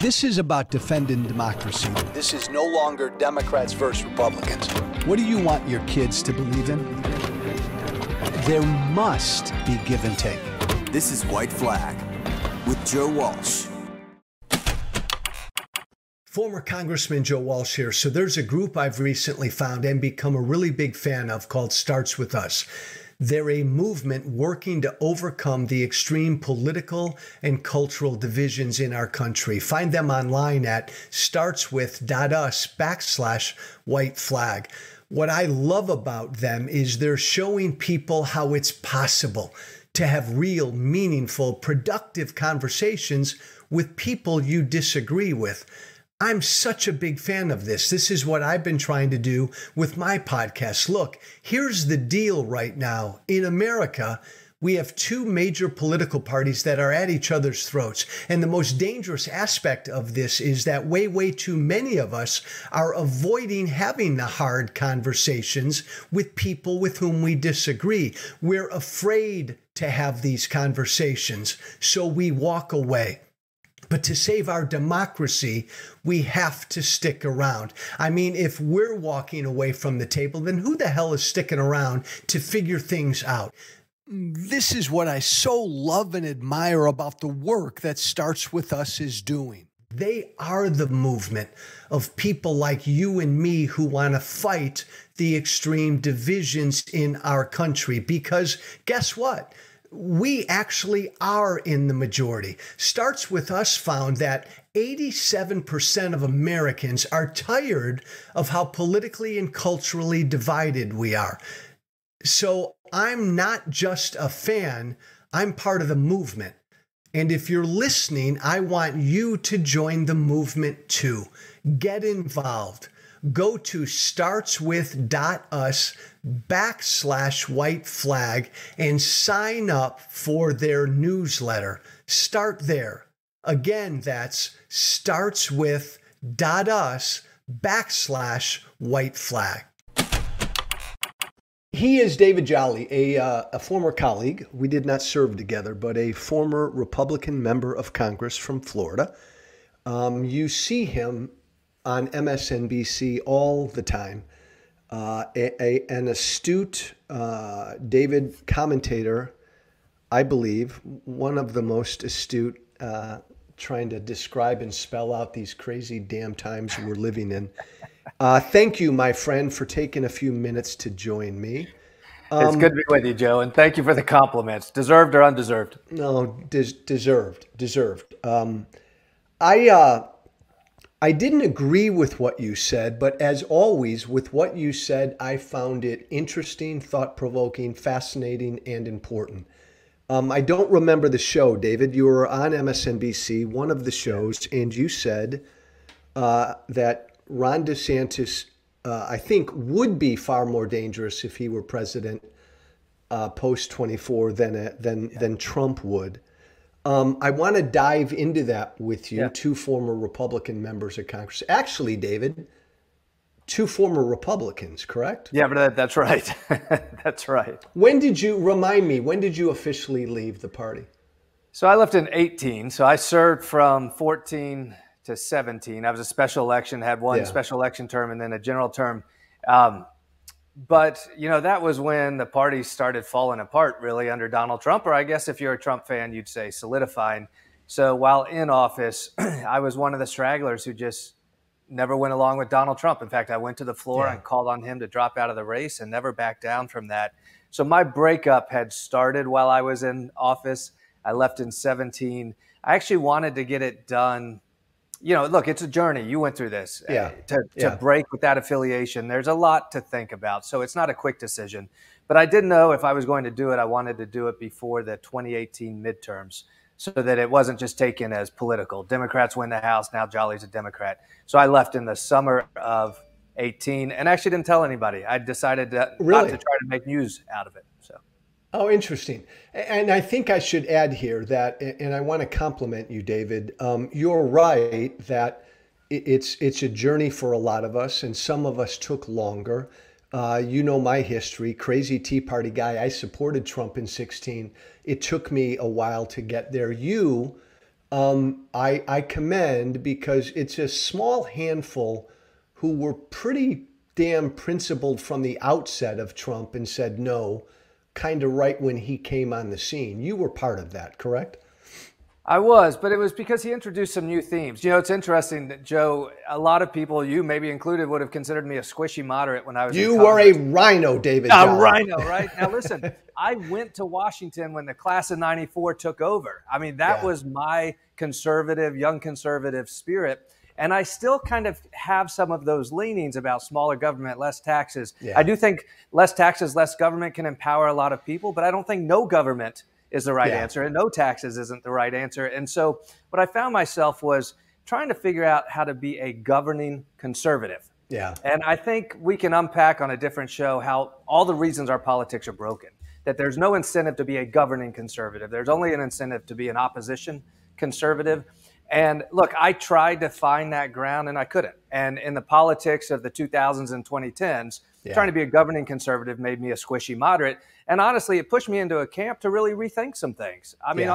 This is about defending democracy. This is no longer Democrats versus Republicans. What do you want your kids to believe in? There must be give and take. This is White Flag with Joe Walsh. Former Congressman Joe Walsh here. So there's a group I've recently found and become a really big fan of called Starts With Us. They're a movement working to overcome the extreme political and cultural divisions in our country. Find them online at startswith.us/white flag. What I love about them is they're showing people how it's possible to have real, meaningful, productive conversations with people you disagree with. I'm such a big fan of this. This is what I've been trying to do with my podcast. Look, here's the deal right now. In America, we have two major political parties that are at each other's throats. And the most dangerous aspect of this is that way too many of us are avoiding having the hard conversations with people with whom we disagree. We're afraid to have these conversations, so we walk away. But to save our democracy, we have to stick around. I mean, if we're walking away from the table, then who the hell is sticking around to figure things out? This is what I so love and admire about the work that Starts With Us is doing. They are the movement of people like you and me who want to fight the extreme divisions in our country. Because guess what? We actually are in the majority. Starts With Us found that 87% of Americans are tired of how politically and culturally divided we are. So I'm not just a fan, I'm part of the movement. And if you're listening, I want you to join the movement too. Get involved. Go to startswith.us/white flag and sign up for their newsletter. Start there. Again, that's startswith.us/white flag. He is David Jolly, a former colleague. We did not serve together, but a former Republican member of Congress from Florida. You see him on MSNBC all the time. An astute David commentator, I believe, one of the most astute, trying to describe and spell out these crazy damn times we're living in. Thank you, my friend, for taking a few minutes to join me. It's good to be with you, Joe, and thank you for the compliments, deserved or undeserved. No, deserved. I didn't agree with what you said, but as always, with what you said, I found it interesting, thought-provoking, fascinating, and important. I don't remember the show, David. You were on MSNBC, one of the shows, and you said that Ron DeSantis, I think, would be far more dangerous if he were president post-24 than Trump would. I want to dive into that with you, two former Republican members of Congress. Actually, David, two former Republicans, correct? Yeah, but that's right. That's right. When did you officially leave the party? So I left in 18. So I served from 14 to 17. I was a special election, had one special election term and then a general term. But, you know, that was when the party started falling apart, really, under Donald Trump, or I guess if you're a Trump fan, you'd say solidifying. So while in office, I was one of the stragglers who just never went along with Donald Trump. In fact, I went to the floor and called on him to drop out of the race and never backed down from that. So my breakup had started while I was in office. I left in 17. I actually wanted to get it done. You know, look, it's a journey. You went through this. To break with that affiliation, there's a lot to think about. So it's not a quick decision. But I did know if I was going to do it, I wanted to do it before the 2018 midterms so that it wasn't just taken as political. Democrats win the House. Now Jolly's a Democrat. So I left in the summer of 18 and actually didn't tell anybody. I decided not to try to make news out of it. So. Oh, interesting. And I think I should add here that, and I want to compliment you, David. You're right that it's a journey for a lot of us, and some of us took longer. You know my history, crazy Tea Party guy. I supported Trump in 16. It took me a while to get there. You I commend, because it's a small handful who were pretty damn principled from the outset of Trump and said no, kind of right when he came on the scene. You were part of that, correct? I was, but it was because he introduced some new themes. You know, it's interesting that, Joe, a lot of people, you maybe included, would have considered me a squishy moderate when I was in You were a rhino, David. A rhino, right? Now, listen, I went to Washington when the class of 94 took over. I mean, that was my conservative, young conservative spirit. And I still kind of have some of those leanings about smaller government, less taxes. I do think less taxes, less government can empower a lot of people, but I don't think no government is the right answer, and no taxes isn't the right answer. And so what I found myself was trying to figure out how to be a governing conservative. And I think we can unpack on a different show how all the reasons our politics are broken, that there's no incentive to be a governing conservative. There's only an incentive to be an opposition conservative. And look, I tried to find that ground and I couldn't. And in the politics of the 2000s and 2010s, trying to be a governing conservative made me a squishy moderate. And honestly, it pushed me into a camp to really rethink some things. I mean,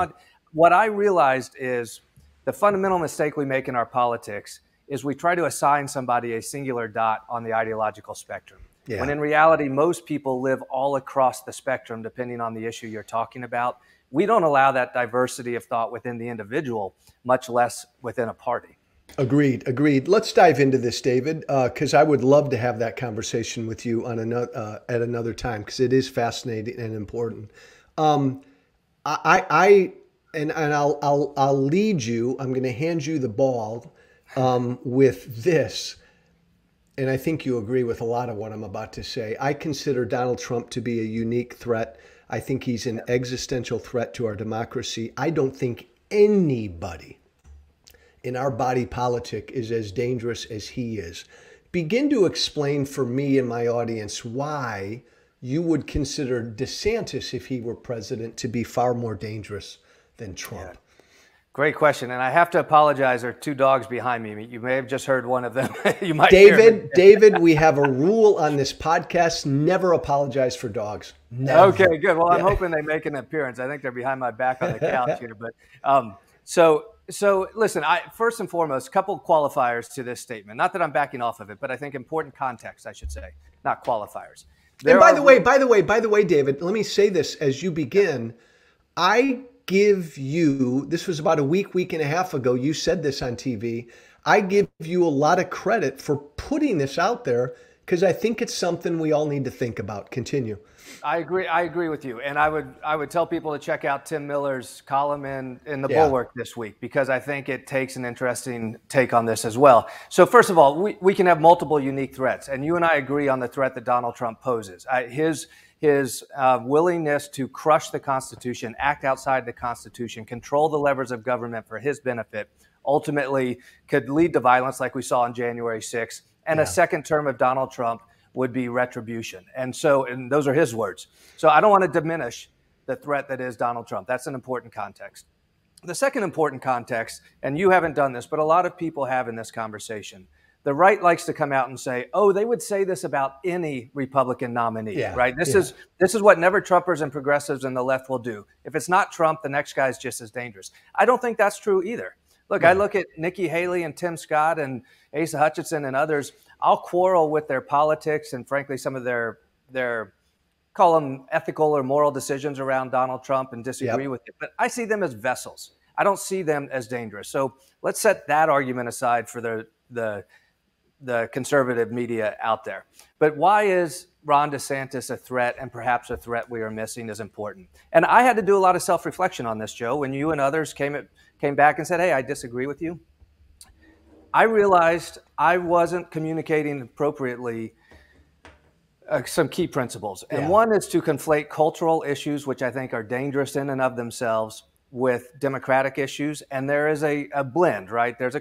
what I realized is the fundamental mistake we make in our politics is we try to assign somebody a singular dot on the ideological spectrum. When in reality, most people live all across the spectrum, depending on the issue you're talking about. We don't allow that diversity of thought within the individual, much less within a party. Agreed. Let's dive into this, David, because I would love to have that conversation with you on at another time, because it is fascinating and important. I'll lead you. I'm going to hand you the ball with this, and I think you agree with a lot of what I'm about to say. I consider Donald Trump to be a unique threat. I think he's an existential threat to our democracy. I don't think anybody in our body politic is as dangerous as he is. Begin to explain for me and my audience why you would consider DeSantis, if he were president, to be far more dangerous than Trump. Great question. And I have to apologize. There are two dogs behind me. You may have just heard one of them. You might David, we have a rule on this podcast: never apologize for dogs. Never. Okay, good. Well, I'm hoping they make an appearance. I think they're behind my back on the couch here. But so listen, first and foremost, a couple qualifiers to this statement. Not that I'm backing off of it, but I think important context, I should say, not qualifiers. And by the way, David, let me say this as you begin. I give you, this was about a week and a half ago, you said this on TV. I give you a lot of credit for putting this out there, because I think it's something we all need to think about. Continue. I agree with you. And I would tell people to check out Tim Miller's column in the Bulwark this week, because I think it takes an interesting take on this as well. So first of all, we can have multiple unique threats, and you and I agree on the threat that Donald Trump poses. His willingness to crush the Constitution, act outside the Constitution, control the levers of government for his benefit, ultimately could lead to violence like we saw on January 6th. And a second term of Donald Trump would be retribution. And those are his words. So I don't want to diminish the threat that is Donald Trump. That's an important context. The second important context, and you haven't done this, but a lot of people have in this conversation, the right likes to come out and say, oh, they would say this about any Republican nominee, right? This is what never Trumpers and progressives and the left will do. If it's not Trump, the next guy's just as dangerous. I don't think that's true either. Look, I look at Nikki Haley and Tim Scott and Asa Hutchinson and others. I'll quarrel with their politics and, frankly, some of their call them ethical or moral decisions around Donald Trump and disagree with it. But I see them as vessels. I don't see them as dangerous. So let's set that argument aside for the conservative media out there. But why is Ron DeSantis a threat, and perhaps a threat we are missing, is important? And I had to do a lot of self-reflection on this, Joe, when you and others came back and said, hey, I disagree with you. I realized I wasn't communicating appropriately some key principles. And one is to conflate cultural issues, which I think are dangerous in and of themselves, with democratic issues. And there is a blend, right? There's a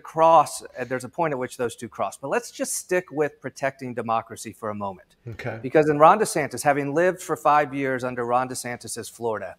point at which those two cross. But let's just stick with protecting democracy for a moment. Okay. Because in Ron DeSantis, having lived for 5 years under Ron DeSantis's Florida,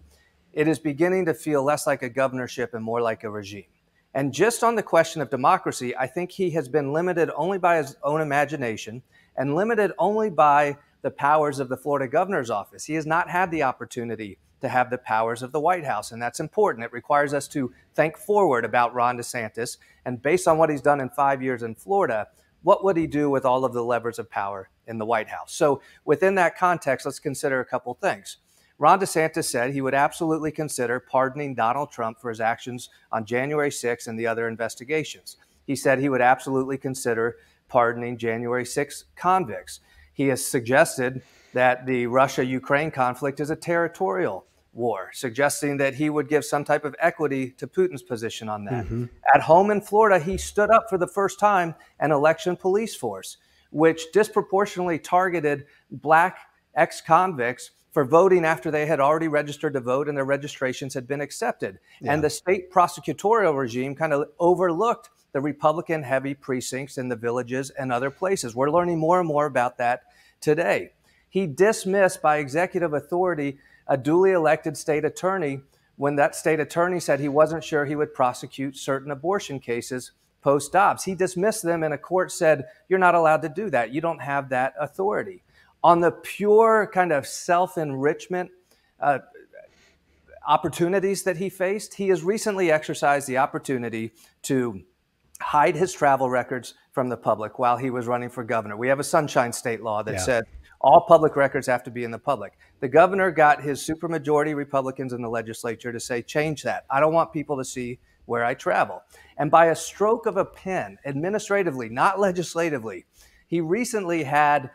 it is beginning to feel less like a governorship and more like a regime. And just on the question of democracy, I think he has been limited only by his own imagination and limited only by the powers of the Florida governor's office. He has not had the opportunity to have the powers of the White House. And that's important. It requires us to think forward about Ron DeSantis. And based on what he's done in 5 years in Florida, what would he do with all of the levers of power in the White House? So within that context, let's consider a couple things. Ron DeSantis said he would absolutely consider pardoning Donald Trump for his actions on January 6th and the other investigations. He said he would absolutely consider pardoning January 6th convicts. He has suggested that the Russia-Ukraine conflict is a territorial war, suggesting that he would give some type of equity to Putin's position on that. At home in Florida, he stood up for the first time an election police force, which disproportionately targeted black ex-convicts for voting after they had already registered to vote and their registrations had been accepted. Yeah. And the state prosecutorial regime kind of overlooked the Republican-heavy precincts in the villages and other places. We're learning more and more about that today. He dismissed by executive authority a duly elected state attorney when that state attorney said he wasn't sure he would prosecute certain abortion cases post-Dobbs. He dismissed them and a court said, you're not allowed to do that. You don't have that authority. On the pure kind of self-enrichment opportunities that he faced, he has recently exercised the opportunity to hide his travel records from the public while he was running for governor. We have a Sunshine State law that said all public records have to be in the public. The governor got his supermajority Republicans in the legislature to say, change that. I don't want people to see where I travel. And by a stroke of a pen, administratively, not legislatively, he recently had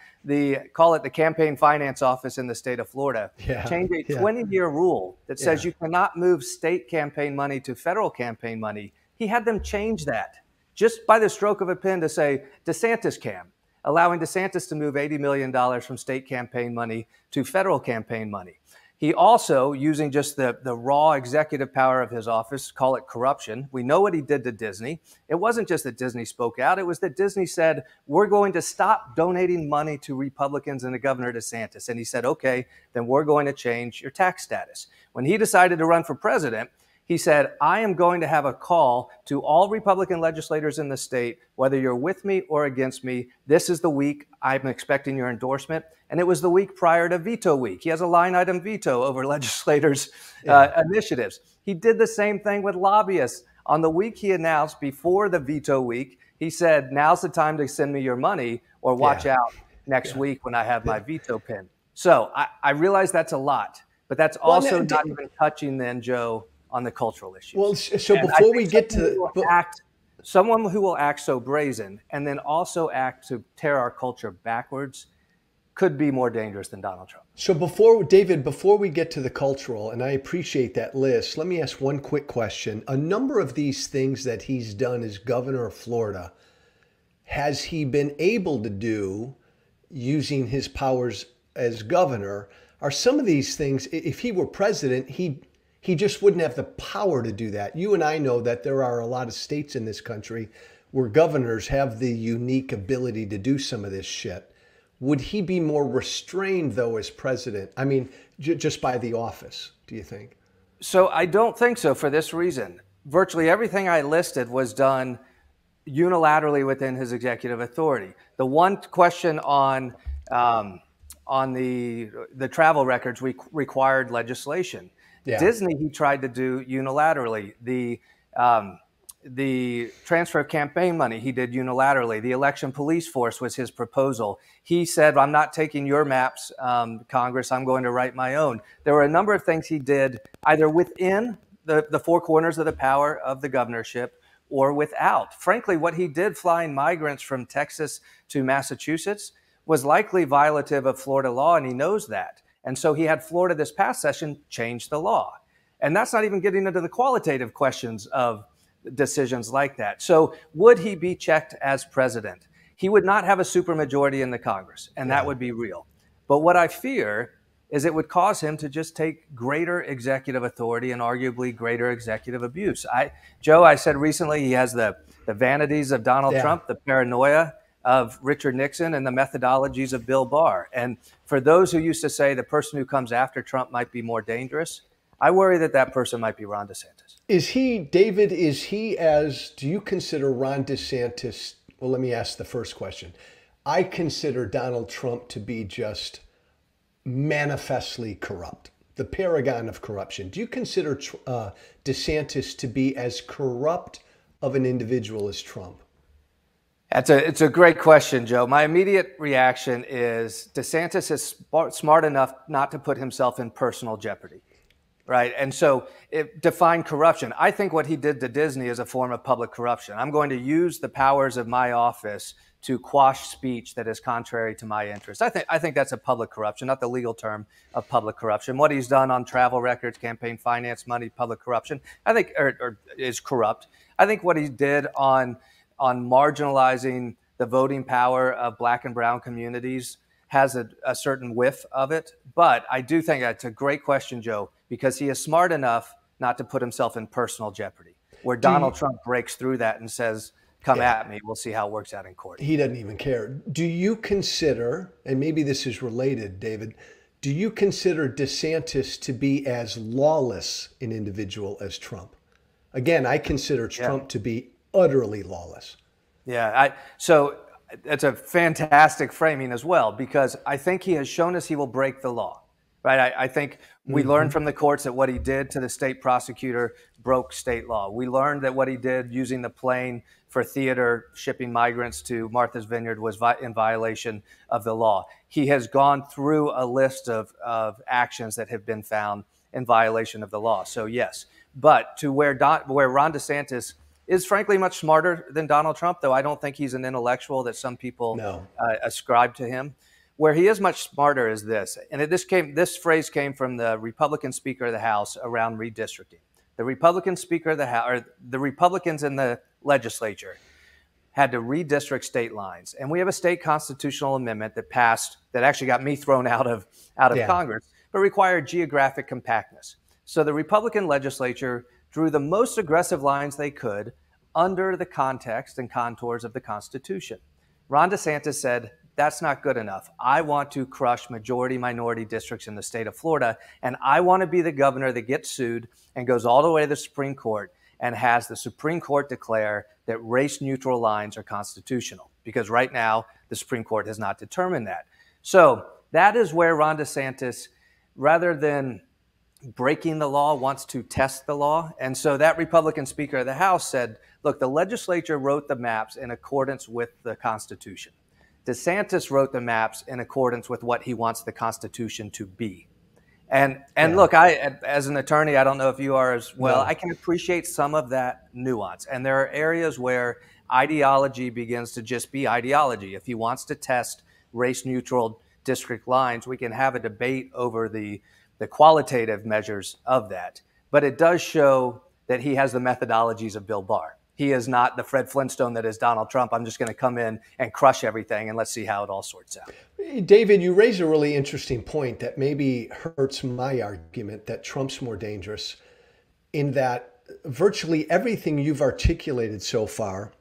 call it the campaign finance office in the state of Florida, change a 20-year rule that says you cannot move state campaign money to federal campaign money. He had them change that just by the stroke of a pen to say DeSantis can, allowing DeSantis to move $80 million from state campaign money to federal campaign money. He also, using just the raw executive power of his office, call it corruption. We know what he did to Disney. It wasn't just that Disney spoke out. It was that Disney said, we're going to stop donating money to Republicans and to Governor DeSantis. And he said, okay, then we're going to change your tax status. When he decided to run for president, he said, I am going to have a call to all Republican legislators in the state, whether you're with me or against me. This is the week I'm expecting your endorsement. And it was the week prior to veto week. He has a line item veto over legislators' initiatives. He did the same thing with lobbyists. On the week he announced before the veto week, he said, now's the time to send me your money or watch out next week when I have my veto pin. So I realize that's a lot, but that's also not even touching then, Joe, on the cultural issues. Well, so before we get to someone who will act so brazen and then also act to tear our culture backwards could be more dangerous than Donald Trump. So before we get to the cultural, and I appreciate that list, let me ask one quick question. A number of these things that he's done as governor of Florida, has he been able to do using his powers as governor? Are some of these things, if he were president, he just wouldn't have the power to do that. You and I know that there are a lot of states in this country where governors have the unique ability to do some of this shit. Would he be more restrained, though, as president? I mean, just by the office, do you think? So I don't think so for this reason. Virtually everything I listed was done unilaterally within his executive authority. The one question on the travel records required legislation. Yeah. Disney, he tried to do unilaterally. The transfer of campaign money, he did unilaterally. The election police force was his proposal. He said, I'm not taking your maps, Congress. I'm going to write my own. There were a number of things he did either within the four corners of the power of the governorship or without. Frankly, what he did flying migrants from Texas to Massachusetts was likely violative of Florida law, and he knows that. And so he had Florida this past session change the law. And that's not even getting into the qualitative questions of decisions like that. So would he be checked as president? He would not have a supermajority in the Congress, and that would be real. But what I fear is it would cause him to just take greater executive authority and arguably greater executive abuse. Joe, I said recently he has the vanities of Donald Trump, the paranoia of Richard Nixon, and the methodologies of Bill Barr. And for those who used to say the person who comes after Trump might be more dangerous, I worry that that person might be Ron DeSantis. Do you consider Ron DeSantis, well, let me ask the first question. I consider Donald Trump to be just manifestly corrupt. the paragon of corruption. Do you consider DeSantis to be as corrupt of an individual as Trump? It's a great question, Joe. My immediate reaction is DeSantis is smart enough not to put himself in personal jeopardy, right? And so define corruption. I think what he did to Disney is a form of public corruption. I'm going to use the powers of my office to quash speech that is contrary to my interests. I think that's a public corruption, not the legal term of public corruption. What he's done on travel records, campaign finance money, public corruption, I think or is corrupt. I think what he did on marginalizing the voting power of Black and brown communities has a certain whiff of it. But I do think that's a great question, Joe, because he is smart enough not to put himself in personal jeopardy, where Donald Trump breaks through that and says, come at me. We'll see how it works out in court. He doesn't even care. Do you consider, and maybe this is related, David, do you consider DeSantis to be as lawless an individual as Trump? Again, I consider Trump to be utterly lawless. Yeah, so it's a fantastic framing as well, because I think he has shown us he will break the law, right? I think we learned from the courts that what he did to the state prosecutor broke state law. We learned that what he did using the plane for theater shipping migrants to Martha's Vineyard was in violation of the law. He has gone through a list of actions that have been found in violation of the law. So yes, but to where Ron DeSantis is frankly much smarter than Donald Trump, though I don't think he's an intellectual that some people ascribe to him. Where he is much smarter is this, and this phrase came from the Republican Speaker of the House around redistricting. The Republican Speaker of the House, or the Republicans in the legislature, had to redistrict state lines, and we have a state constitutional amendment that passed that actually got me thrown out of Congress, but required geographic compactness. So the Republican legislature drew the most aggressive lines they could under the context and contours of the Constitution. Ron DeSantis said, that's not good enough. I want to crush majority-minority districts in the state of Florida, and I want to be the governor that gets sued and goes all the way to the Supreme Court and has the Supreme Court declare that race-neutral lines are constitutional, because right now the Supreme Court has not determined that. So that is where Ron DeSantis, rather than breaking the law, wants to test the law. And so that Republican Speaker of the House said, look, the legislature wrote the maps in accordance with the Constitution. DeSantis wrote the maps in accordance with what he wants the Constitution to be. And look, I, as an attorney, I don't know if you are as well, I can appreciate some of that nuance. And there are areas where ideology begins to just be ideology. If he wants to test race-neutral district lines, we can have a debate over the qualitative measures of that. But it does show that he has the methodologies of Bill Barr. He is not the Fred Flintstone that is Donald Trump. I'm just going to come in and crush everything, and let's see how it all sorts out. David, you raise a really interesting point that maybe hurts my argument that Trump's more dangerous, in that virtually everything you've articulated so far,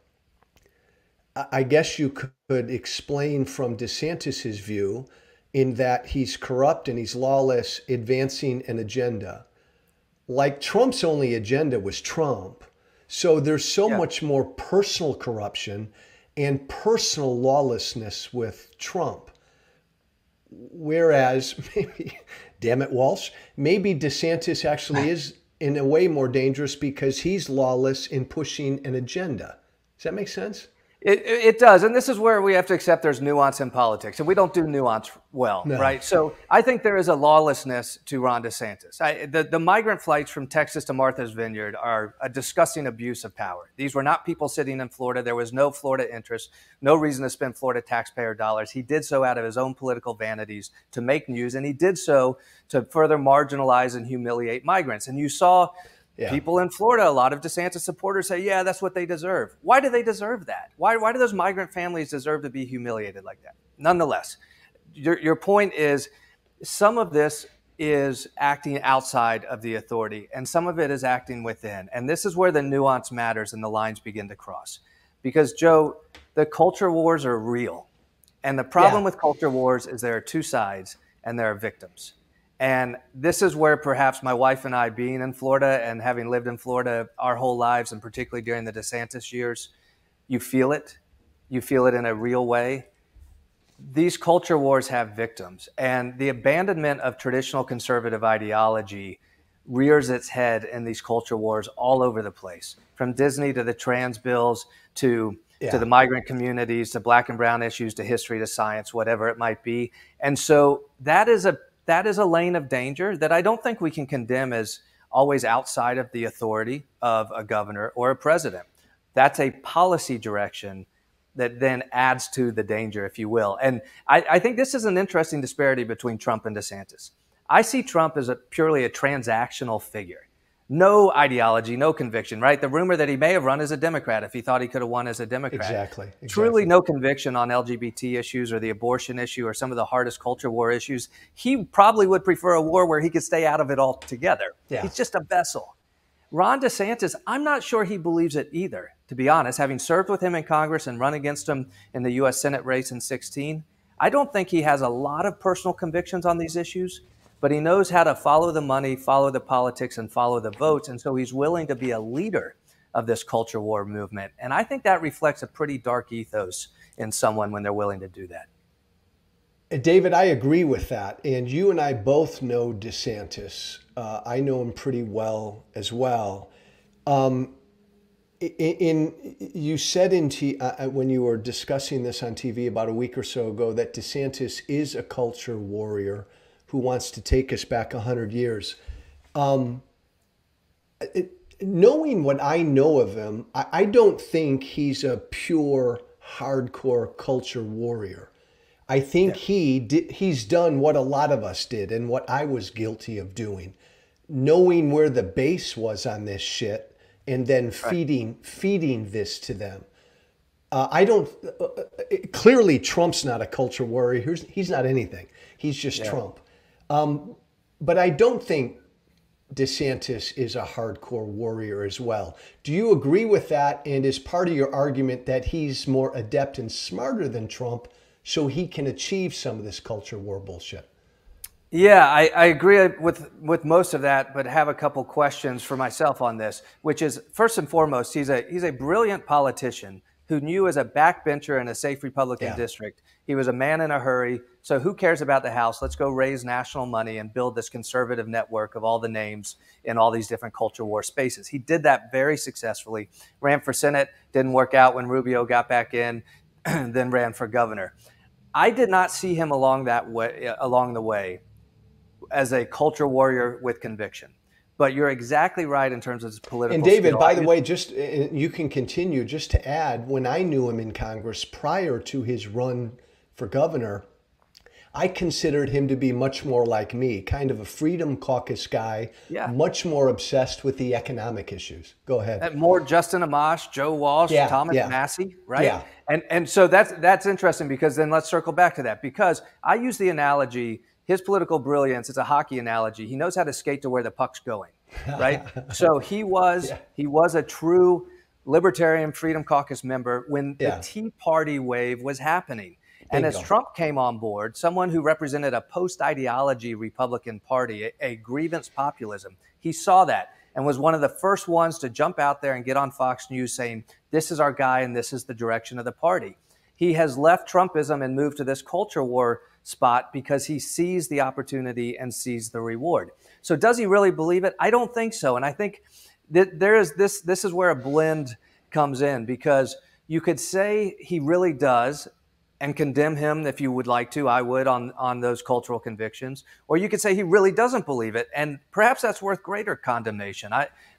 I guess you could explain from DeSantis's view, in that he's corrupt and he's lawless, advancing an agenda. Like Trump's only agenda was Trump. So there's so much more personal corruption and personal lawlessness with Trump. Whereas maybe, damn it, Walsh, maybe DeSantis actually is in a way more dangerous because he's lawless in pushing an agenda. Does that make sense? It does. And this is where we have to accept there's nuance in politics. And we don't do nuance well, right? So I think there is a lawlessness to Ron DeSantis. The migrant flights from Texas to Martha's Vineyard are a disgusting abuse of power. These were not people sitting in Florida. There was no Florida interest, no reason to spend Florida taxpayer dollars. He did so out of his own political vanities to make news. And he did so to further marginalize and humiliate migrants. And you saw people in Florida, a lot of DeSantis supporters say, yeah, that's what they deserve. Why do they deserve that? Why do those migrant families deserve to be humiliated like that? Nonetheless, your point is some of this is acting outside of the authority and some of it is acting within. And this is where the nuance matters and the lines begin to cross. Because, Joe, the culture wars are real. And the problem with culture wars is there are two sides and there are victims. And this is where perhaps my wife and I, being in Florida and having lived in Florida our whole lives, and particularly during the DeSantis years, you feel it. You feel it in a real way. these culture wars have victims, and the abandonment of traditional conservative ideology rears its head in these culture wars all over the place, from Disney to the trans bills to the migrant communities, to black and brown issues, to history, to science, whatever it might be. And so that is a lane of danger that I don't think we can condemn as always outside of the authority of a governor or a president. That's a policy direction that then adds to the danger, if you will. And I think this is an interesting disparity between Trump and DeSantis. I see Trump as purely a transactional figure. No ideology, no conviction, right? The rumor that he may have run as a Democrat if he thought he could have won as a Democrat. Exactly. Truly no conviction on LGBT issues or the abortion issue or some of the hardest culture war issues. He probably would prefer a war where he could stay out of it altogether. Yeah. He's just a vessel. Ron DeSantis, I'm not sure he believes it either, to be honest. Having served with him in Congress and run against him in the U.S. Senate race in 2016, I don't think he has a lot of personal convictions on these issues, but he knows how to follow the money, follow the politics, and follow the votes. And so he's willing to be a leader of this culture war movement. And I think that reflects a pretty dark ethos in someone when they're willing to do that. David, I agree with that. And you and I both know DeSantis. I know him pretty well as well. You said when you were discussing this on TV about a week or so ago that DeSantis is a culture warrior who wants to take us back 100 years. Knowing what I know of him, I don't think he's a pure hardcore culture warrior. I think he's done what a lot of us did and what I was guilty of doing, knowing where the base was on this shit and then feeding this to them. Clearly Trump's not a culture warrior. He's not anything. He's just Trump. But I don't think DeSantis is a hardcore warrior as well. Do you agree with that? And is part of your argument that he's more adept and smarter than Trump so he can achieve some of this culture war bullshit? Yeah, I agree with most of that, but have a couple questions for myself on this, which is, first and foremost, he's a brilliant politician who knew as a backbencher in a safe Republican district, he was a man in a hurry. So who cares about the House? Let's go raise national money and build this conservative network of all the names in all these different culture war spaces. He did that very successfully, ran for Senate, didn't work out when Rubio got back in, then ran for governor. I did not see him along the way as a culture warrior with conviction. But you're exactly right in terms of his political. And David, skill. by the way, just you can continue. Just to add, when I knew him in Congress prior to his run for governor, I considered him to be much more like me, kind of a Freedom Caucus guy, much more obsessed with the economic issues. Go ahead. More Justin Amash, Joe Walsh, Thomas Massey, right? Yeah. And so that's interesting, because then let's circle back to that, because I use the analogy. His political brilliance is a hockey analogy. He knows how to skate to where the puck's going, right? So he was a true Libertarian Freedom Caucus member when the Tea Party wave was happening. And as Trump came on board, someone who represented a post-ideology Republican Party, a grievance populism, he saw that and was one of the first ones to jump out there and get on Fox News saying, this is our guy and this is the direction of the party. He has left Trumpism and moved to this culture war spot because he sees the opportunity and sees the reward. So does he really believe it? I don't think so. And I think that this is where a blend comes in, because you could say he really does and condemn him if you would like to. I would on those cultural convictions. Or you could say he really doesn't believe it, and perhaps that's worth greater condemnation.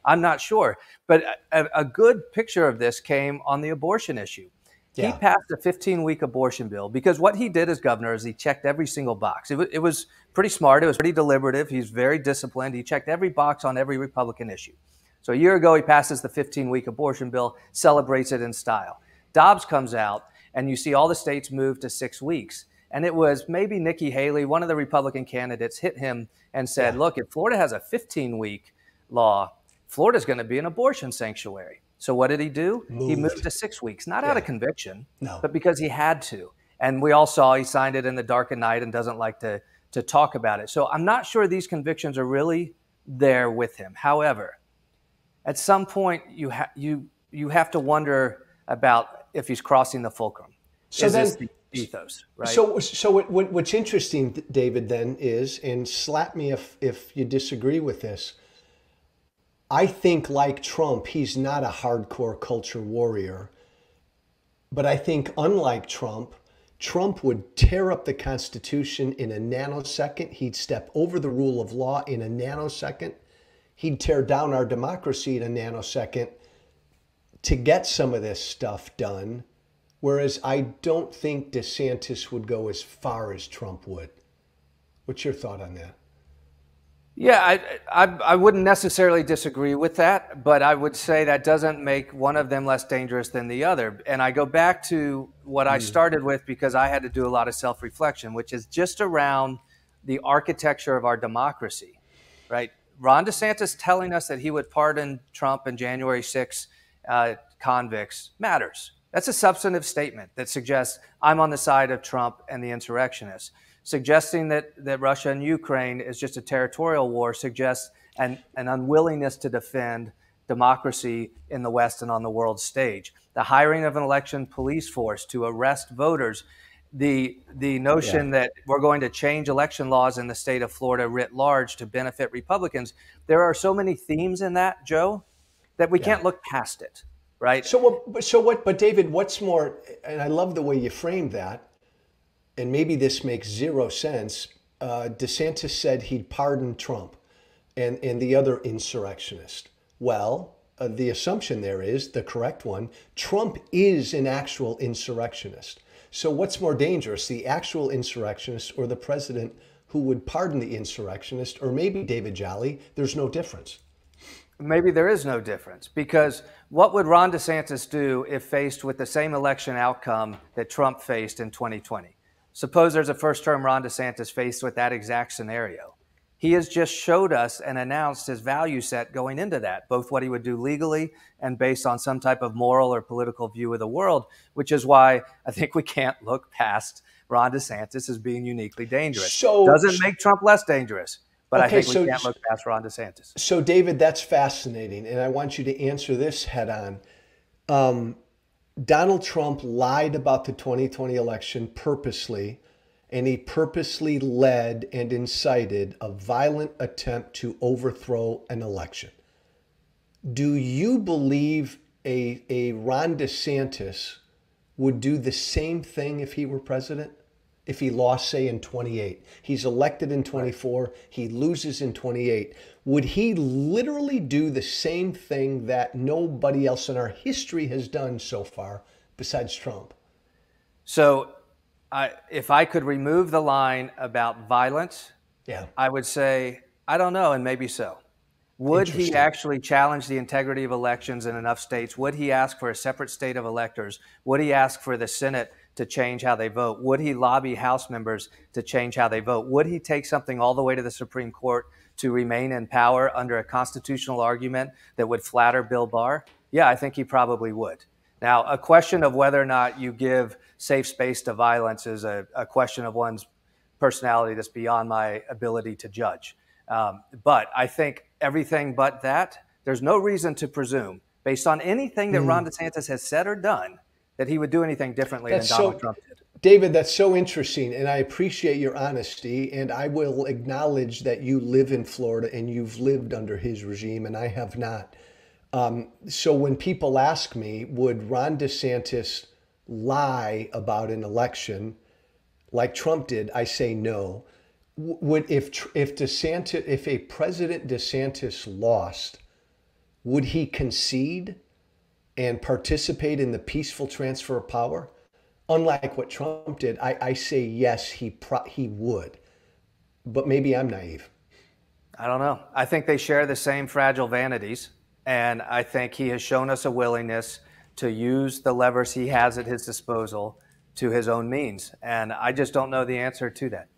I'm not sure. But a good picture of this came on the abortion issue. He passed a 15-week abortion bill because what he did as governor is he checked every single box. It was pretty smart. It was pretty deliberative. He's very disciplined. He checked every box on every Republican issue. So a year ago, he passes the 15-week abortion bill, celebrates it in style. Dobbs comes out, and you see all the states move to 6 weeks. And it was maybe Nikki Haley, one of the Republican candidates, hit him and said, look, if Florida has a 15-week law, Florida's going to be an abortion sanctuary. So what did he do? He moved to 6 weeks, not out of conviction, but because he had to. And we all saw he signed it in the dark of night and doesn't like to talk about it. So I'm not sure these convictions are really there with him. However, at some point you have to wonder about if he's crossing the fulcrum. So ethos, right? So what's interesting, David, then is, and slap me if you disagree with this, I think like Trump, he's not a hardcore culture warrior. But I think unlike Trump, Trump would tear up the Constitution in a nanosecond. He'd step over the rule of law in a nanosecond. He'd tear down our democracy in a nanosecond to get some of this stuff done. Whereas I don't think DeSantis would go as far as Trump would. What's your thought on that? Yeah, I wouldn't necessarily disagree with that, but I would say that doesn't make one of them less dangerous than the other. And I go back to what I started with because I had to do a lot of self-reflection, which is just around the architecture of our democracy, right? Ron DeSantis telling us that he would pardon Trump and January 6 convicts matters. That's a substantive statement that suggests I'm on the side of Trump and the insurrectionists. Suggesting that Russia and Ukraine is just a territorial war suggests an unwillingness to defend democracy in the West and on the world stage. The hiring of an election police force to arrest voters, the notion that we're going to change election laws in the state of Florida writ large to benefit Republicans. There are so many themes in that, Joe, that we can't look past it, right? But David, what's more, and I love the way you framed that, and maybe this makes zero sense. DeSantis said he'd pardon Trump and the other insurrectionist. Well, the assumption there is the correct one. Trump is an actual insurrectionist. So what's more dangerous, the actual insurrectionist or the president who would pardon the insurrectionist? Or maybe, David Jolly, there's no difference. Maybe there is no difference, because what would Ron DeSantis do if faced with the same election outcome that Trump faced in 2020? Suppose there's a first-term Ron DeSantis faced with that exact scenario. He has just showed us and announced his value set going into that, both what he would do legally and based on some type of moral or political view of the world, which is why I think we can't look past Ron DeSantis as being uniquely dangerous. Doesn't make Trump less dangerous, but I think we can't look past Ron DeSantis. So, David, that's fascinating, and I want you to answer this head on. Donald Trump lied about the 2020 election purposely, and he purposely led and incited a violent attempt to overthrow an election. Do you believe a Ron DeSantis would do the same thing if he were president? If he lost, say, in 28, he's elected in 24, he loses in 28. Would he literally do the same thing that nobody else in our history has done so far besides Trump? So if I could remove the line about violence, I would say, I don't know, and maybe so. Would he actually challenge the integrity of elections in enough states? Would he ask for a separate state of electors? Would he ask for the Senate to change how they vote? Would he lobby House members to change how they vote? Would he take something all the way to the Supreme Court to remain in power under a constitutional argument that would flatter Bill Barr? Yeah, I think he probably would. Now, a question of whether or not you give safe space to violence is a question of one's personality that's beyond my ability to judge. But I think everything but that, there's no reason to presume, based on anything that Ron DeSantis has said or done, that he would do anything differently than Donald Trump did. David, that's so interesting, and I appreciate your honesty, and I will acknowledge that you live in Florida and you've lived under his regime, and I have not. So when people ask me, would Ron DeSantis lie about an election like Trump did, I say no. If a President DeSantis lost, would he concede and participate in the peaceful transfer of power? Unlike what Trump did, I say yes, he would. But maybe I'm naive. I don't know. I think they share the same fragile vanities. And I think he has shown us a willingness to use the levers he has at his disposal to his own means. And I just don't know the answer to that.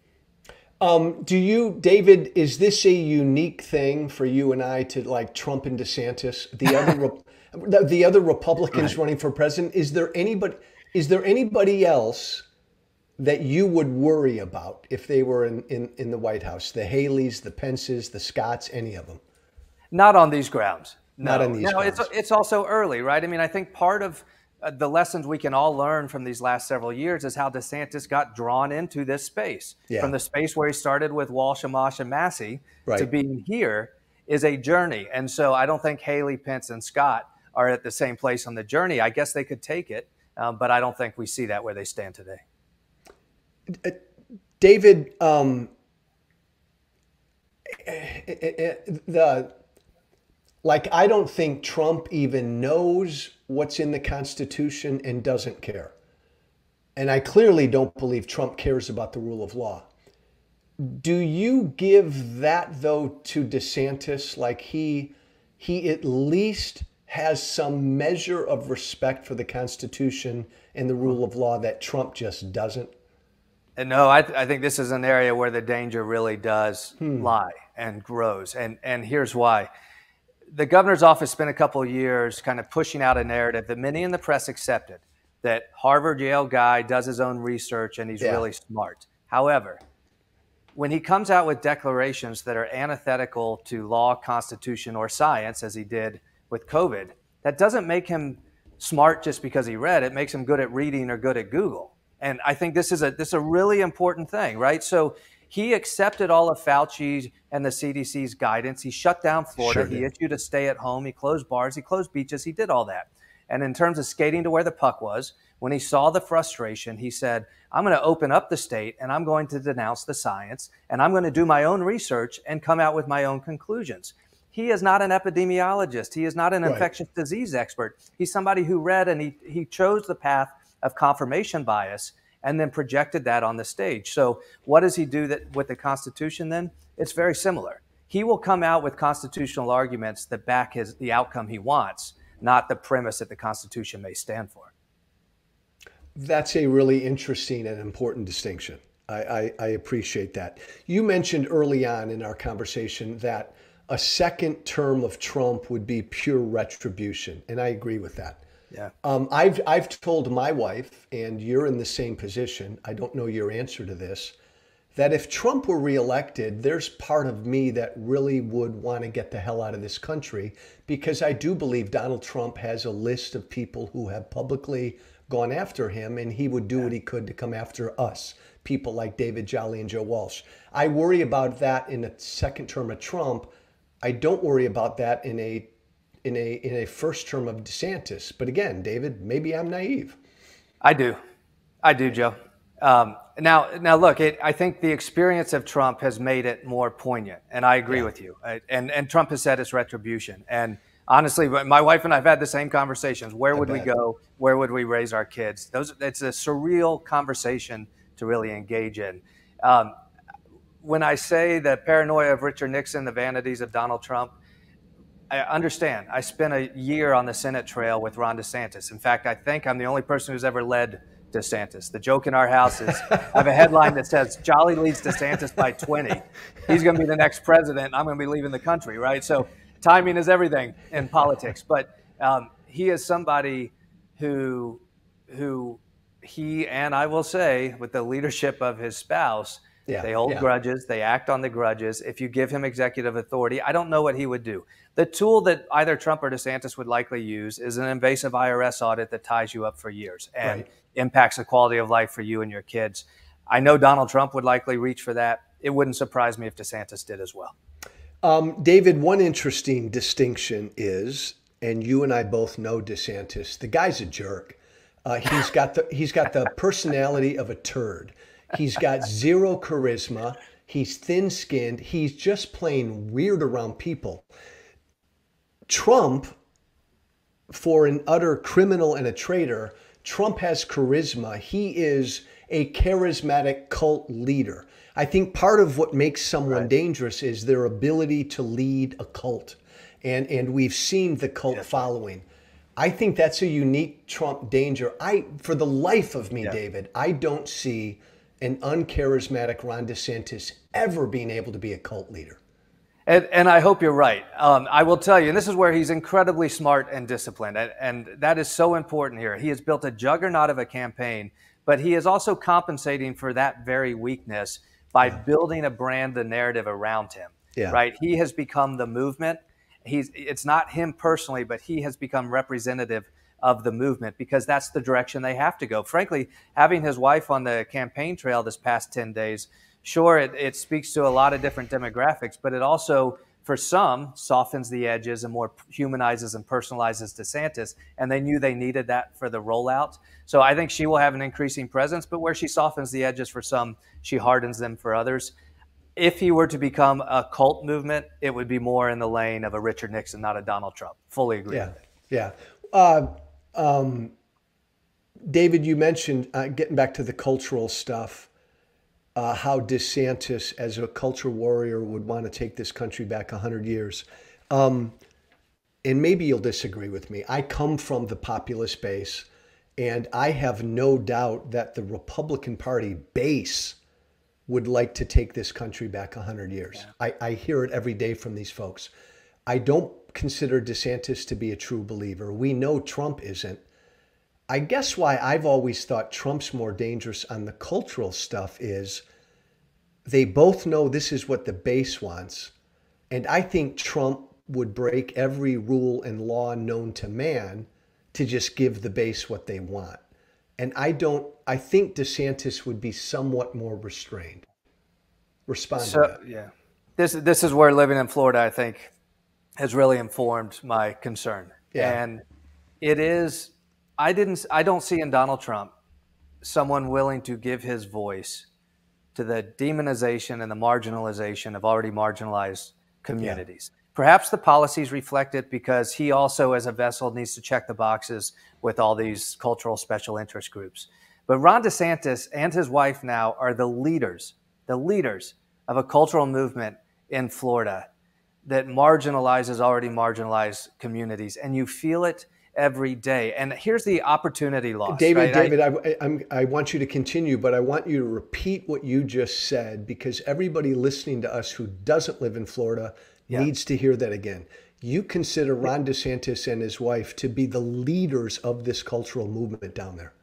David, is this a unique thing for you and I to like Trump and DeSantis? The other Republicans running for president, is there anybody else that you would worry about if they were in the White House? The Haleys, the Pences, the Scotts, any of them? Not on these grounds. No. Not on these grounds. It's also early, right? I mean, I think part of the lessons we can all learn from these last several years is how DeSantis got drawn into this space. From the space where he started with Walsh, Amash, and Massey to being here is a journey. And so I don't think Haley, Pence, and Scott are at the same place on the journey. I guess they could take it, but I don't think we see that where they stand today. David, I don't think Trump even knows what's in the Constitution and doesn't care. And I clearly don't believe Trump cares about the rule of law. Do you give that, though, to DeSantis? Like he at least has some measure of respect for the Constitution and the rule of law that Trump just doesn't? And no, I think this is an area where the danger really does lie and grows. And here's why. The governor's office spent a couple of years kind of pushing out a narrative that many in the press accepted, that Harvard, Yale guy does his own research and he's really smart. However, when he comes out with declarations that are antithetical to law, constitution, or science, as he did with COVID, that doesn't make him smart just because he read. It makes him good at reading or good at Google. And I think this is a really important thing, right? So he accepted all of Fauci's and the CDC's guidance. He shut down Florida. He issued a stay at home. He closed bars. He closed beaches. He did all that. And in terms of skating to where the puck was, when he saw the frustration, he said, I'm going to open up the state and I'm going to denounce the science and I'm going to do my own research and come out with my own conclusions. He is not an epidemiologist. He is not an infectious disease expert. He's somebody who read and he chose the path of confirmation bias and then projected that on the stage. So what does he do with the Constitution then? It's very similar. He will come out with constitutional arguments that back the outcome he wants, not the premise that the Constitution may stand for. That's a really interesting and important distinction. I appreciate that. You mentioned early on in our conversation that a second term of Trump would be pure retribution, and I agree with that. Yeah. I've told my wife, and you're in the same position, I don't know your answer to this, that if Trump were reelected, there's part of me that really would want to get the hell out of this country, because I do believe Donald Trump has a list of people who have publicly gone after him, and he would do what he could to come after us, people like David Jolly and Joe Walsh. I worry about that in a second term of Trump. I don't worry about that in a first term of DeSantis. But again, David, maybe I'm naive. I do, Joe. Now look, I think the experience of Trump has made it more poignant, and I agree with you. And Trump has said it's retribution. And honestly, my wife and I have had the same conversations. Where would we go? Where would we raise our kids? It's a surreal conversation to really engage in. When I say the paranoia of Richard Nixon, the vanities of Donald Trump, I understand. I spent a year on the Senate trail with Ron DeSantis. In fact, I think I'm the only person who's ever led DeSantis. The joke in our house is I have a headline that says, Jolly leads DeSantis by 20. He's going to be the next president. I'm going to be leaving the country, right? So timing is everything in politics. But he is somebody who he, and I will say, with the leadership of his spouse, they hold grudges. They act on the grudges. If you give him executive authority, I don't know what he would do. The tool that either Trump or DeSantis would likely use is an invasive IRS audit that ties you up for years and impacts the quality of life for you and your kids. I know Donald Trump would likely reach for that. It wouldn't surprise me if DeSantis did as well. David, one interesting distinction is, and you and I both know DeSantis, the guy's a jerk. He's got the personality of a turd. He's got zero charisma. He's thin-skinned. He's just plain weird around people. Trump, for an utter criminal and a traitor, Trump has charisma. He is a charismatic cult leader. I think part of what makes someone dangerous is their ability to lead a cult. And we've seen the cult following. I think that's a unique Trump danger. For the life of me, David, I don't see an uncharismatic Ron DeSantis ever being able to be a cult leader. And I hope you're right. I will tell you, and this is where he's incredibly smart and disciplined, and that is so important here. He has built a juggernaut of a campaign, but he is also compensating for that very weakness by building a brand, the narrative around him. Right? He has become the movement. It's not him personally, but he has become representative of the movement, because that's the direction they have to go. Frankly, having his wife on the campaign trail this past 10 days, sure, it speaks to a lot of different demographics, but it also, for some, softens the edges and more humanizes and personalizes DeSantis. And they knew they needed that for the rollout. So I think she will have an increasing presence, but where she softens the edges for some, she hardens them for others. If he were to become a cult movement, it would be more in the lane of a Richard Nixon, not a Donald Trump. Fully agree. Yeah. David, you mentioned, getting back to the cultural stuff, how DeSantis, as a culture warrior, would want to take this country back 100 years. And maybe you'll disagree with me. I come from the populist base, and I have no doubt that the Republican Party base would like to take this country back 100 years. Yeah. I hear it every day from these folks. I don't consider DeSantis to be a true believer. We know Trump isn't. I guess why I've always thought Trump's more dangerous on the cultural stuff is they both know this is what the base wants. And I think Trump would break every rule and law known to man to just give the base what they want. And I think DeSantis would be somewhat more restrained. Respond to that. Yeah. This is where living in Florida, I think, has really informed my concern. Yeah. And it is, I don't see in Donald Trump someone willing to give his voice to the demonization and the marginalization of already marginalized communities. Yeah. Perhaps the policies reflect it, because he also, as a vessel, needs to check the boxes with all these cultural special interest groups. But Ron DeSantis and his wife now are the leaders of a cultural movement in Florida that marginalizes already marginalized communities. And you feel it every day. And here's the opportunity loss. David, I want you to continue, but I want you to repeat what you just said, because everybody listening to us who doesn't live in Florida needs to hear that again. You consider Ron DeSantis and his wife to be the leaders of this cultural movement down there.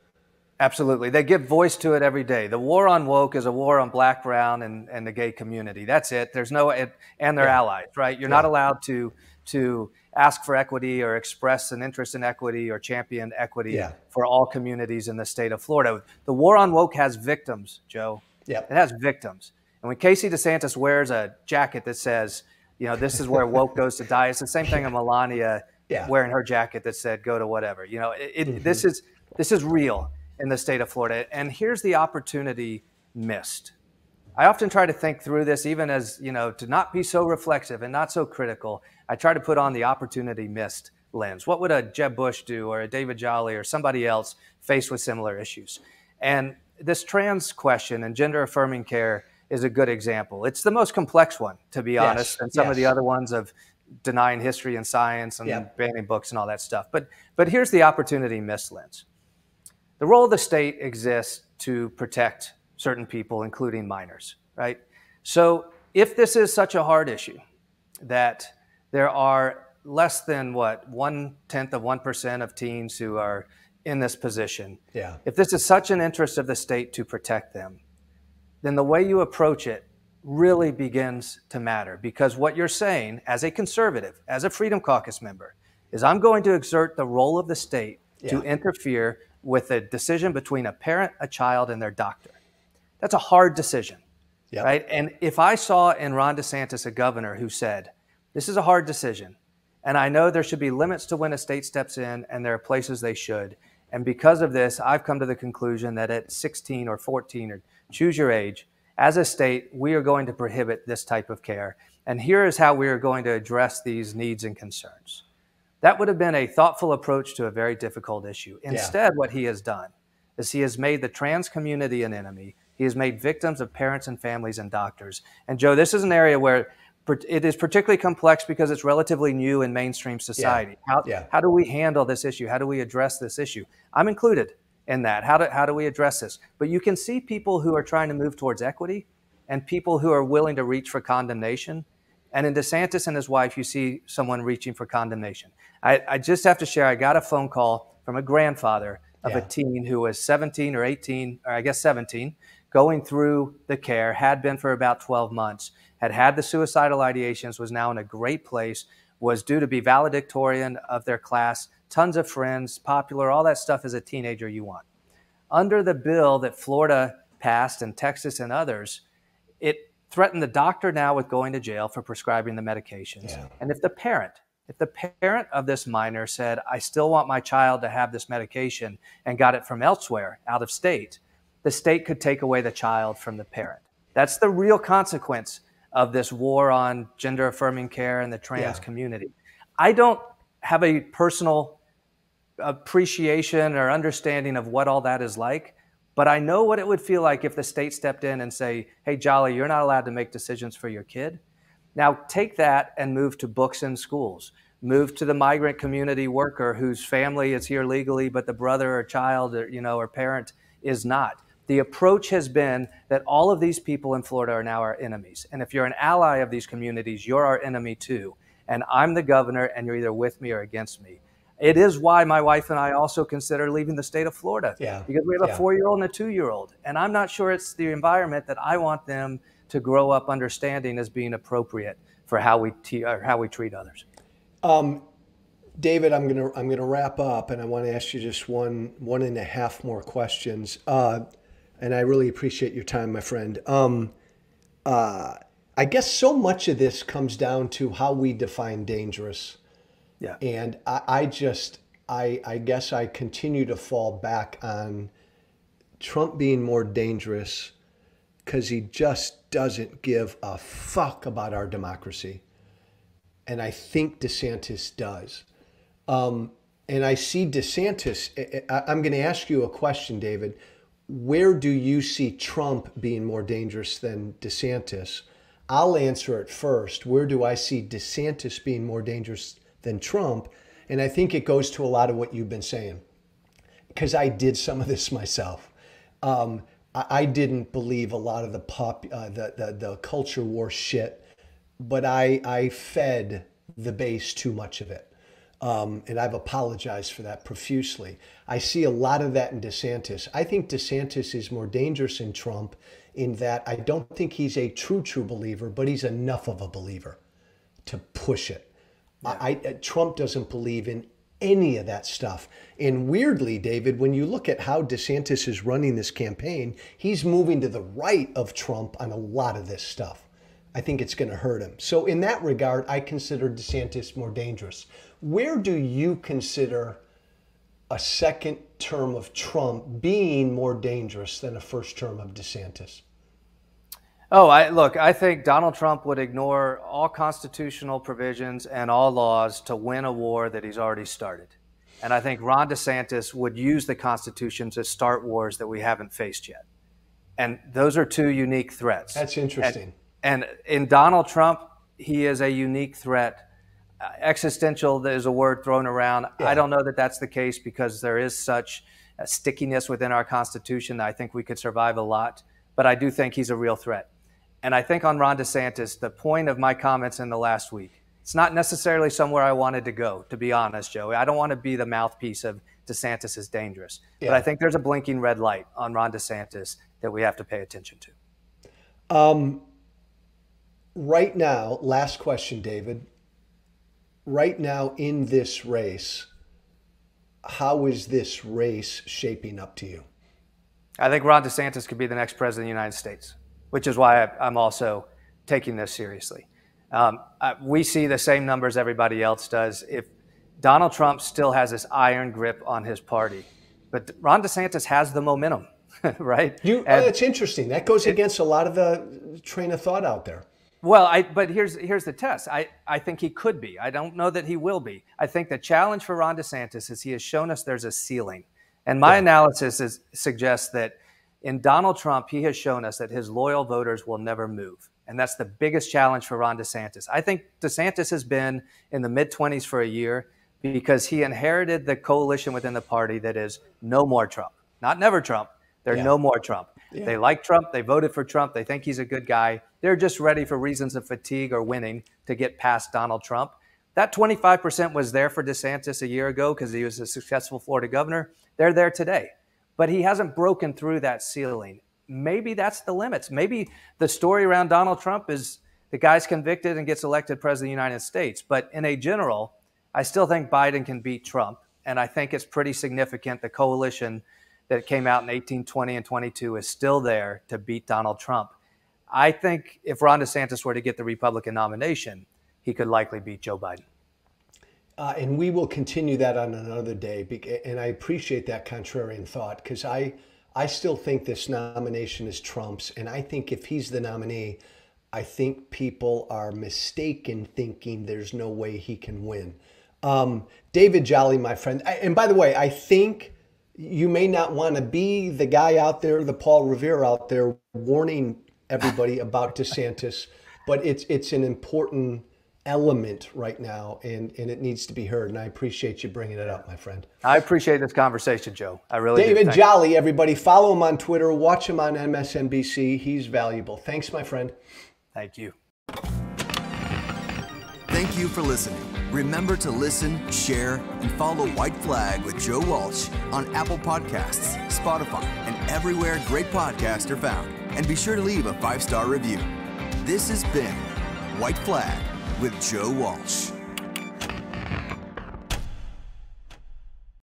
Absolutely. They give voice to it every day. The war on woke is a war on black, brown, and the gay community. That's it. There's no, and their allies, right? You're not allowed to ask for equity or express an interest in equity or champion equity for all communities in the state of Florida. The war on woke has victims, Joe. Yeah. It has victims. And when Casey DeSantis wears a jacket that says, this is where woke goes to die, it's the same thing of Melania wearing her jacket that said, go to whatever. This is real in the state of Florida. And here's the opportunity missed. I often try to think through this, even as, to not be so reflexive and not so critical. I try to put on the opportunity missed lens. What would a Jeb Bush do, or a David Jolly, or somebody else faced with similar issues? And this trans question and gender affirming care is a good example. It's the most complex one, to be honest, and some of the other ones of denying history and science and banning books and all that stuff. But here's the opportunity missed lens. The role of the state exists to protect certain people, including minors, right? So if this is such a hard issue that there are less than 0.1% of teens who are in this position, if this is such an interest of the state to protect them, then the way you approach it really begins to matter. Because what you're saying as a conservative, as a Freedom Caucus member, is I'm going to exert the role of the state to interfere with a decision between a parent, a child, and their doctor. That's a hard decision, right? And if I saw in Ron DeSantis a governor who said, this is a hard decision, and I know there should be limits to when a state steps in, and there are places they should, and because of this, I've come to the conclusion that at 16 or 14, or choose your age, as a state, we are going to prohibit this type of care. And here is how we are going to address these needs and concerns. That would have been a thoughtful approach to a very difficult issue. Instead, what he has done is he has made the trans community an enemy. He has made victims of parents and families and doctors. And Joe, this is an area where it is particularly complex because it's relatively new in mainstream society. How do we handle this issue? How do we address this issue? I'm included in that. How do we address this? But you can see people who are trying to move towards equity and people who are willing to reach for condemnation. And in DeSantis and his wife, you see someone reaching for condemnation. I just have to share, I got a phone call from a grandfather of a teen who was 17 or 18, or I guess 17, going through the care, had been for about 12 months, had the suicidal ideations, was now in a great place, was due to be valedictorian of their class tons of friends, popular, all that stuff as a teenager you want. Under the bill that Florida passed and Texas and others, it threatened the doctor now with going to jail for prescribing the medications. Yeah. And if the parent of this minor said, I still want my child to have this medication and got it from elsewhere, out of state, the state could take away the child from the parent. That's the real consequence of this war on gender affirming care and the trans community. I don't have a personal appreciation or understanding of what all that is like, but I know what it would feel like if the state stepped in and say, hey, Jolly, you're not allowed to make decisions for your kid. Now take that and move to books in schools. Move to the migrant community worker whose family is here legally, but the brother or child or parent is not. The approach has been that all of these people in Florida are now our enemies. And if you're an ally of these communities, you're our enemy too. And I'm the governor, and you're either with me or against me. It is why my wife and I also consider leaving the state of Florida, because we have a 4-year-old and a 2-year-old. And I'm not sure it's the environment that I want them to grow up understanding as being appropriate for how we treat others. David, I'm gonna wrap up, and I want to ask you just one and a half more questions. And I really appreciate your time, my friend. I guess so much of this comes down to how we define dangerous. Yeah. And I guess I continue to fall back on Trump being more dangerous because he just doesn't give a fuck about our democracy. And I think DeSantis does. And I see DeSantis. I'm going to ask you a question, David. Where do you see Trump being more dangerous than DeSantis? I'll answer it first. Where do I see DeSantis being more dangerous than Trump? And I think it goes to a lot of what you've been saying, because I did some of this myself. I didn't believe a lot of the culture war shit, but I fed the base too much of it. And I've apologized for that profusely. I see a lot of that in DeSantis. I think DeSantis is more dangerous than Trump in that I don't think he's a true believer, but he's enough of a believer to push it. Yeah. Trump doesn't believe in any of that stuff. And weirdly, David, when you look at how DeSantis is running this campaign, he's moving to the right of Trump on a lot of this stuff. I think it's going to hurt him. So in that regard, I consider DeSantis more dangerous. Where do you consider a second term of Trump being more dangerous than a first term of DeSantis? I think Donald Trump would ignore all constitutional provisions and all laws to win a war that he's already started. And I think Ron DeSantis would use the Constitution to start wars that we haven't faced yet. And those are two unique threats. That's interesting. And in Donald Trump, he is a unique threat. Existential is a word thrown around. Yeah. I don't know that that's the case because there is such a stickiness within our Constitution that I think we could survive a lot. But I do think he's a real threat. And I think on Ron DeSantis, the point of my comments in the last week, it's not necessarily somewhere I wanted to go, to be honest, Joey. I don't want to be the mouthpiece of DeSantis is dangerous. Yeah. But I think there's a blinking red light on Ron DeSantis that we have to pay attention to. Right now, last question, David. Right now in this race, how is this race shaping up to you? I think Ron DeSantis could be the next president of the United States, which is why I'm also taking this seriously. We see the same numbers everybody else does. If Donald Trump still has this iron grip on his party, but Ron DeSantis has the momentum, right? That's interesting. That goes against a lot of the train of thought out there. Well, but here's the test. I think he could be. I don't know that he will be. I think the challenge for Ron DeSantis is he has shown us there's a ceiling. And my analysis suggests that in Donald Trump, he has shown us that his loyal voters will never move. And that's the biggest challenge for Ron DeSantis. I think DeSantis has been in the mid-20s for a year because he inherited the coalition within the party that is no more Trump. Not never Trump. They're no more Trump. Yeah. They like Trump. They voted for Trump. They think he's a good guy. They're just ready for reasons of fatigue or winning to get past Donald Trump. That 25% was there for DeSantis a year ago because he was a successful Florida governor. They're there today. But he hasn't broken through that ceiling. Maybe that's the limits. Maybe the story around Donald Trump is the guy's convicted and gets elected president of the United States. But in a general, I still think Biden can beat Trump. And I think it's pretty significant. The coalition that came out in 18, 20, and 22 is still there to beat Donald Trump. I think if Ron DeSantis were to get the Republican nomination, he could likely beat Joe Biden. And we will continue that on another day. And I appreciate that contrarian thought, because I still think this nomination is Trump's. And I think if he's the nominee, I think people are mistaken thinking there's no way he can win. David Jolly, my friend. And by the way, I think you may not want to be the guy out there, the Paul Revere out there, warning everybody about DeSantis, but it's an important element right now, and it needs to be heard. And I appreciate you bringing it up, my friend. I appreciate this conversation, Joe. I really do. David Jolly, everybody. Follow him on Twitter. Watch him on MSNBC. He's valuable. Thanks, my friend. Thank you. Thank you for listening. Remember to listen, share, and follow White Flag with Joe Walsh on Apple Podcasts, Spotify, and everywhere great podcasts are found. And be sure to leave a 5-star review. This has been White Flag with Joe Walsh.